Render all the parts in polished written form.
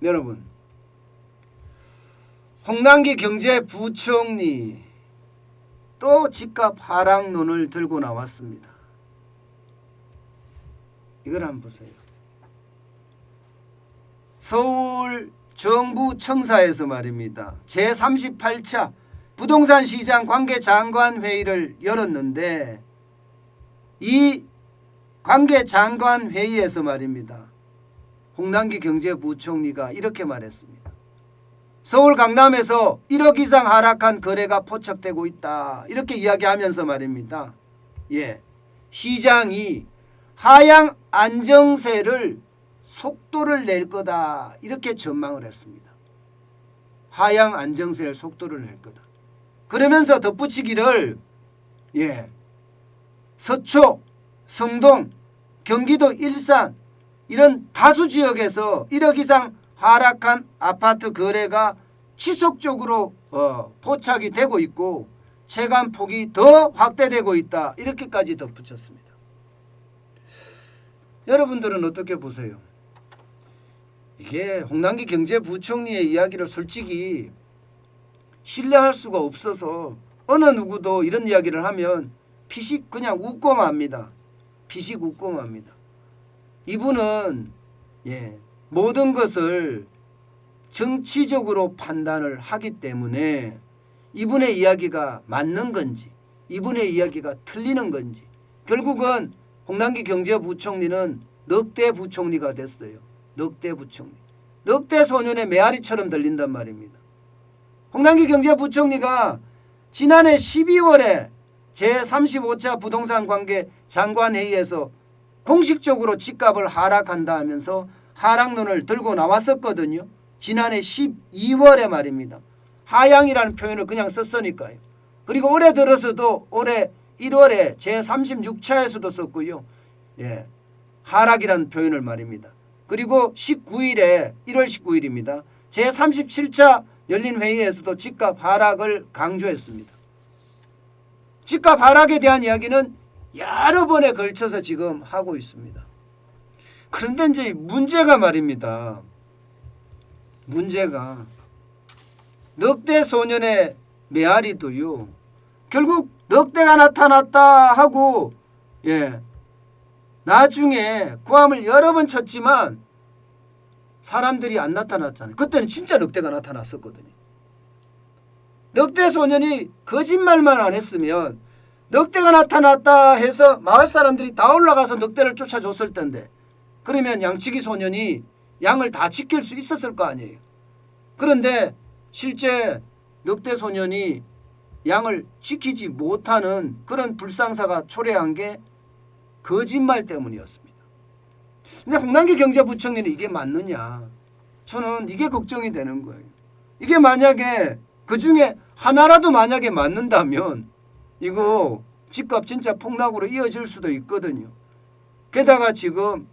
여러분, 홍남기 경제부총리 또 집값 하락론을 들고 나왔습니다. 이걸 한번 보세요. 서울 정부청사에서 말입니다. 제38차 부동산 시장 관계장관 회의를 열었는데 이 관계장관 회의에서 말입니다. 홍남기 경제부총리가 이렇게 말했습니다. 서울 강남에서 1억 이상 하락한 거래가 포착되고 있다. 이렇게 이야기하면서 말입니다. 시장이 하향 안정세를 속도를 낼 거다. 이렇게 전망을 했습니다. 하향 안정세를 속도를 낼 거다. 그러면서 덧붙이기를 서초, 성동, 경기도 일산 이런 다수 지역에서 1억 이상 하락한 아파트 거래가 지속적으로 포착이 되고 있고 체감폭이 더 확대되고 있다. 이렇게까지 덧붙였습니다. 여러분들은 어떻게 보세요? 이게 홍남기 경제부총리의 이야기를 솔직히 신뢰할 수가 없어서 어느 누구도 이런 이야기를 하면 피식 그냥 웃고 맙니다. 피식 웃고 맙니다. 이분은 모든 것을 정치적으로 판단을 하기 때문에 이분의 이야기가 맞는 건지 이분의 이야기가 틀리는 건지 결국은 홍남기 경제부총리는 넉대 부총리가 됐어요. 넉대 부총리. 넉대 소년의 메아리처럼 들린단 말입니다. 홍남기 경제부총리가 지난해 12월에 제35차 부동산 관계 장관회의에서 공식적으로 집값을 하락한다 하면서 하락론을 들고 나왔었거든요. 지난해 12월에 말입니다. 하향이라는 표현을 그냥 썼으니까요. 그리고 올해 들어서도 올해 1월에 제36차에서도 썼고요. 하락이라는 표현을 말입니다. 그리고 19일에 1월 19일입니다. 제37차 열린 회의에서도 집값 하락을 강조했습니다. 집값 하락에 대한 이야기는 여러 번에 걸쳐서 지금 하고 있습니다. 그런데 이제 문제가 말입니다. 문제가 넉대 소년의 메아리도요. 결국 넉대가 나타났다 하고 나중에 고함을 여러 번 쳤지만 사람들이 안 나타났잖아요. 그때는 진짜 넉대가 나타났었거든요. 넉대 소년이 거짓말만 안 했으면 넉대가 나타났다 해서 마을 사람들이 다 올라가서 넉대를 쫓아줬을 텐데 그러면 양치기 소년이 양을 다 지킬 수 있었을 거 아니에요. 그런데 실제 넉대 소년이 양을 지키지 못하는 그런 불상사가 초래한 게 거짓말 때문이었습니다. 근데 홍남기 경제부총리는 이게 맞느냐? 저는 이게 걱정이 되는 거예요. 이게 만약에 그중에 하나라도 만약에 맞는다면 이거 집값 진짜 폭락으로 이어질 수도 있거든요. 게다가 지금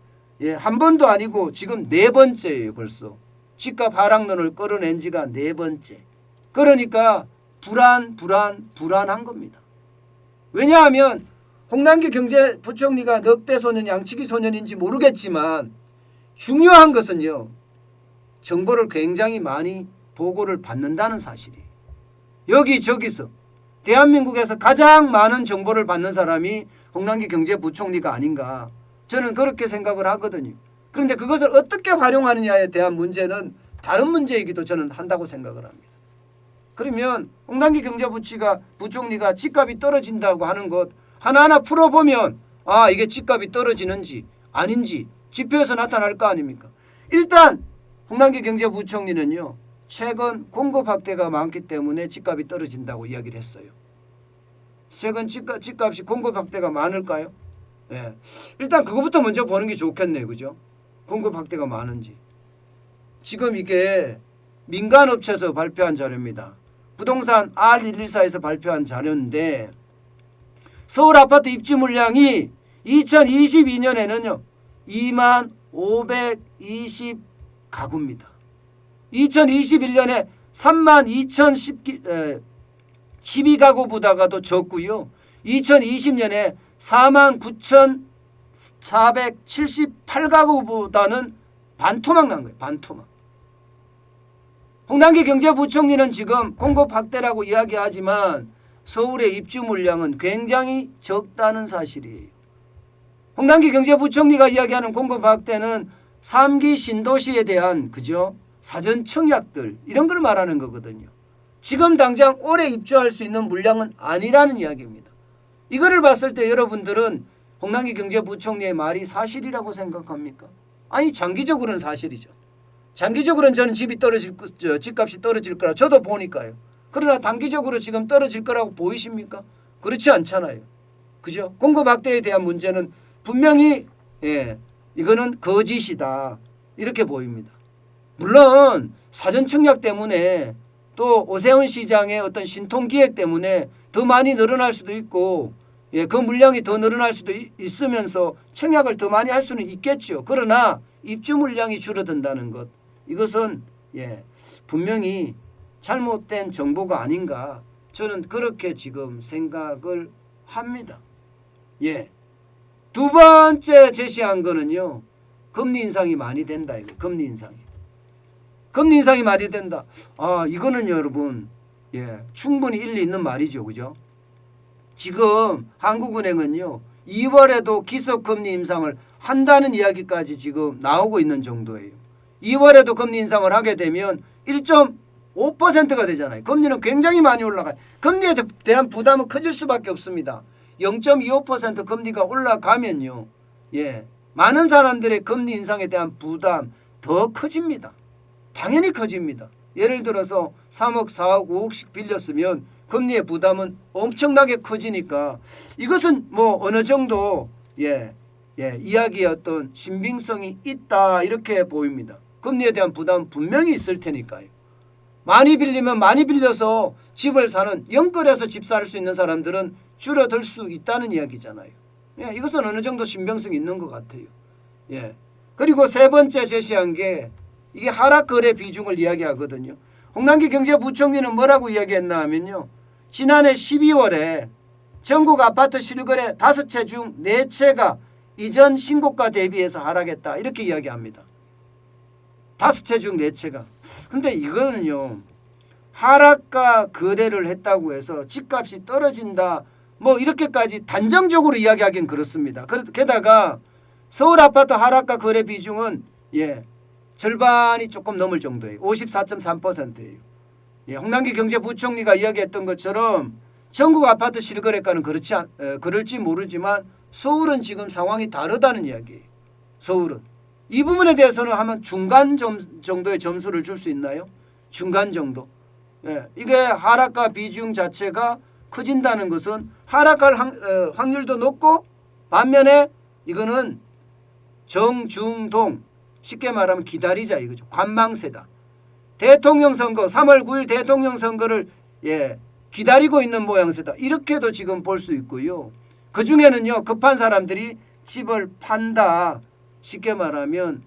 한 번도 아니고 지금 네 번째예요. 벌써 집값 하락론을 끌어낸 지가 네 번째. 그러니까 불안한 겁니다. 왜냐하면 홍남기 경제부총리가 넉대 소년 양치기 소년인지 모르겠지만 중요한 것은요. 정보를 굉장히 많이 보고를 받는다는 사실이에요. 여기저기서 대한민국에서 가장 많은 정보를 받는 사람이 홍남기 경제부총리가 아닌가 저는 그렇게 생각을 하거든요. 그런데 그것을 어떻게 활용하느냐에 대한 문제는 다른 문제이기도 저는 한다고 생각을 합니다. 그러면 홍남기 경제부총리가 집값이 떨어진다고 하는 것 하나하나 풀어보면 이게 집값이 떨어지는지 아닌지 지표에서 나타날 거 아닙니까? 일단 홍남기 경제부총리는요. 최근 공급 확대가 많기 때문에 집값이 떨어진다고 이야기를 했어요. 최근 집값이 공급 확대가 많을까요? 일단 그것부터 먼저 보는 게 좋겠네요. 그죠? 공급 확대가 많은지. 지금 이게 민간업체에서 발표한 자료입니다. 부동산 R114에서 발표한 자료인데 서울 아파트 입주 물량이 2022년에는요. 2만 520가구입니다. 2021년에 3만 2012가구보다도 적고요. 2020년에 4만 9,478가구보다는 반토막 난 거예요. 반토막. 홍남기 경제부총리는 지금 공급 확대라고 이야기하지만 서울의 입주 물량은 굉장히 적다는 사실이에요. 홍남기 경제부총리가 이야기하는 공급 확대는 3기 신도시에 대한 그죠? 사전 청약들 이런 걸 말하는 거거든요. 지금 당장 올해 입주할 수 있는 물량은 아니라는 이야기입니다. 이거를 봤을 때 여러분들은 홍남기 경제부총리의 말이 사실이라고 생각합니까? 아니 장기적으로는 사실이죠. 장기적으로는 저는 집값이 떨어질 거라 저도 보니까요. 그러나 단기적으로 지금 떨어질 거라고 보이십니까? 그렇지 않잖아요. 그죠? 공급 확대에 대한 문제는 분명히 이거는 거짓이다 이렇게 보입니다. 물론 사전 청약 때문에 또 오세훈 시장의 어떤 신통기획 때문에 더 많이 늘어날 수도 있고 그 물량이 더 늘어날 수도 있으면서 청약을 더 많이 할 수는 있겠죠. 그러나 입주 물량이 줄어든다는 것 이것은 분명히 잘못된 정보가 아닌가 저는 그렇게 지금 생각을 합니다. 두 번째 제시한 거는요. 금리 인상이 많이 된다. 이거 금리 인상이 많이 된다. 이거는 여러분 충분히 일리 있는 말이죠. 그죠? 지금 한국은행은요. 2월에도 기습금리 인상을 한다는 이야기까지 지금 나오고 있는 정도예요. 2월에도 금리 인상을 하게 되면 1.5%가 되잖아요. 금리는 굉장히 많이 올라가요. 금리에 대한 부담은 커질 수밖에 없습니다. 0.25% 금리가 올라가면요. 많은 사람들의 금리 인상에 대한 부담 더 커집니다. 당연히 커집니다. 예를 들어서 3억, 4억, 5억씩 빌렸으면 금리의 부담은 엄청나게 커지니까 이것은 뭐 어느 정도 이야기의 어떤 신빙성이 있다 이렇게 보입니다. 금리에 대한 부담은 분명히 있을 테니까요. 많이 빌리면 많이 빌려서 집을 사는 영끌해서 집 살 수 있는 사람들은 줄어들 수 있다는 이야기잖아요. 이것은 어느 정도 신빙성이 있는 것 같아요. 그리고 세 번째 제시한 게 이게 하락 거래 비중을 이야기하거든요. 홍남기 경제부총리는 뭐라고 이야기했나 하면요. 지난해 12월에 전국 아파트 실거래 5채 중 4채가 이전 신고가 대비해서 하락했다. 이렇게 이야기합니다. 5채 중 4채가. 근데 이거는요. 하락가 거래를 했다고 해서 집값이 떨어진다. 뭐 이렇게까지 단정적으로 이야기하기는 그렇습니다. 게다가 서울 아파트 하락가 거래 비중은 절반이 조금 넘을 정도예요. 54.3%예요. 홍남기 경제부총리가 이야기했던 것처럼 전국 아파트 실거래가는 그럴지 모르지만 서울은 지금 상황이 다르다는 이야기예요. 서울은. 이 부분에 대해서는 하면 중간 정도의 점수를 줄 수 있나요? 중간 정도. 이게 하락가 비중 자체가 커진다는 것은 하락할 확률도 높고 반면에 이거는 정중동 쉽게 말하면 기다리자 이거죠. 관망세다. 대통령 선거 3월 9일 대통령 선거를 기다리고 있는 모양새다. 이렇게도 지금 볼 수 있고요. 그중에는요. 급한 사람들이 집을 판다. 쉽게 말하면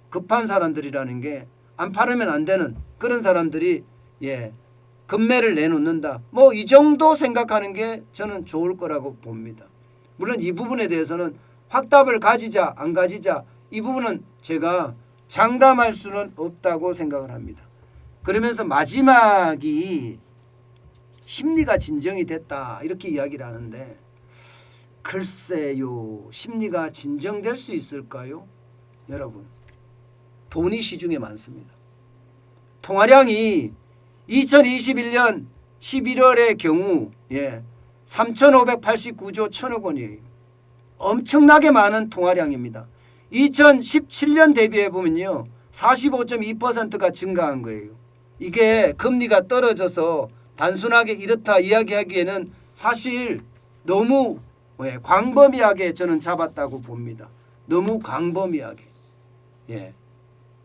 급한 사람들이라는 게 안 팔으면 안 되는 그런 사람들이 급매를 내놓는다. 뭐 이 정도 생각하는 게 저는 좋을 거라고 봅니다. 물론 이 부분에 대해서는 확답을 가지자 안 가지자 이 부분은 제가 장담할 수는 없다고 생각을 합니다. 그러면서 마지막이 심리가 진정이 됐다 이렇게 이야기를 하는데 글쎄요. 심리가 진정될 수 있을까요? 여러분 돈이 시중에 많습니다. 통화량이 2021년 11월의 경우 3,589조 1천억 원이에요. 엄청나게 많은 통화량입니다. 2017년 대비해 보면요. 45.2%가 증가한 거예요. 이게 금리가 떨어져서 단순하게 이렇다 이야기하기에는 사실 너무 광범위하게 저는 잡았다고 봅니다. 너무 광범위하게.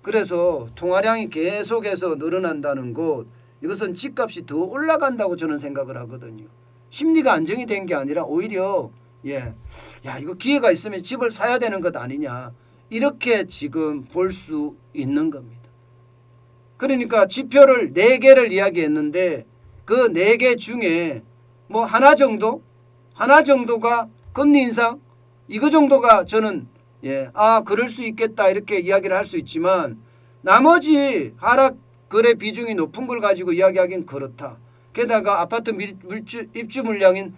그래서 통화량이 계속해서 늘어난다는 것 이것은 집값이 더 올라간다고 저는 생각을 하거든요. 심리가 안정이 된 게 아니라 오히려 이거 기회가 있으면 집을 사야 되는 것 아니냐 이렇게 지금 볼 수 있는 겁니다. 그러니까 지표를 4개를 이야기했는데 그 4개 중에 뭐 하나 정도가 금리 인상 이거 정도가 저는 그럴 수 있겠다 이렇게 이야기를 할 수 있지만 나머지 하락 거래 비중이 높은 걸 가지고 이야기하기는 그렇다. 게다가 아파트 입주 물량인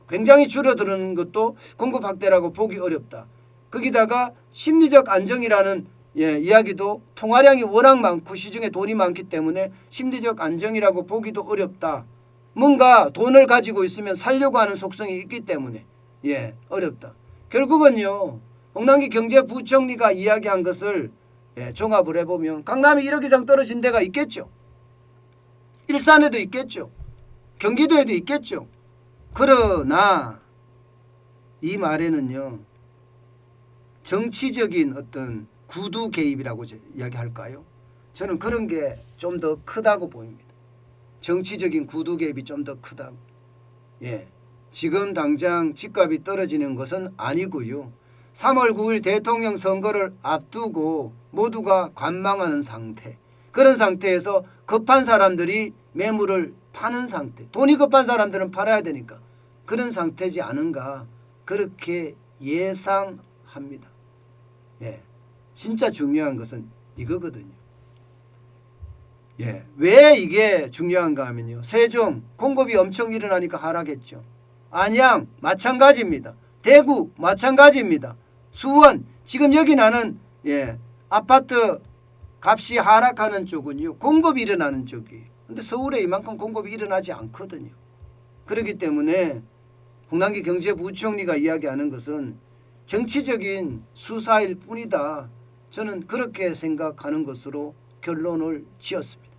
굉장히 줄어드는 것도 공급 확대라고 보기 어렵다. 거기다가 심리적 안정이라는 이야기도 통화량이 워낙 많고 시중에 돈이 많기 때문에 심리적 안정이라고 보기도 어렵다. 뭔가 돈을 가지고 있으면 살려고 하는 속성이 있기 때문에 어렵다. 결국은요, 홍남기 경제부총리가 이야기한 것을 종합을 해보면 강남이 1억 이상 떨어진 데가 있겠죠. 일산에도 있겠죠. 경기도에도 있겠죠. 그러나 이 말에는요, 정치적인 어떤 구두 개입이라고 이야기할까요? 저는 그런 게 좀 더 크다고 보입니다. 정치적인 구두 개입이 좀 더 크다고. 지금 당장 집값이 떨어지는 것은 아니고요. 3월 9일 대통령 선거를 앞두고 모두가 관망하는 상태. 그런 상태에서 급한 사람들이 매물을 파는 상태. 돈이 급한 사람들은 팔아야 되니까 그런 상태지 않은가 그렇게 예상합니다. 진짜 중요한 것은 이거거든요. 왜 이게 중요한가 하면요. 세종 공급이 엄청 일어나니까 하락했죠. 안양 마찬가지입니다. 대구 마찬가지입니다. 수원 지금 여기 나는 아파트 값이 하락하는 쪽은요. 공급이 일어나는 쪽이에요. 근데 서울에 이만큼 공급이 일어나지 않거든요. 그렇기 때문에 홍남기 경제부총리가 이야기하는 것은 정치적인 수사일 뿐이다. 저는 그렇게 생각하는 것으로 결론을 지었습니다.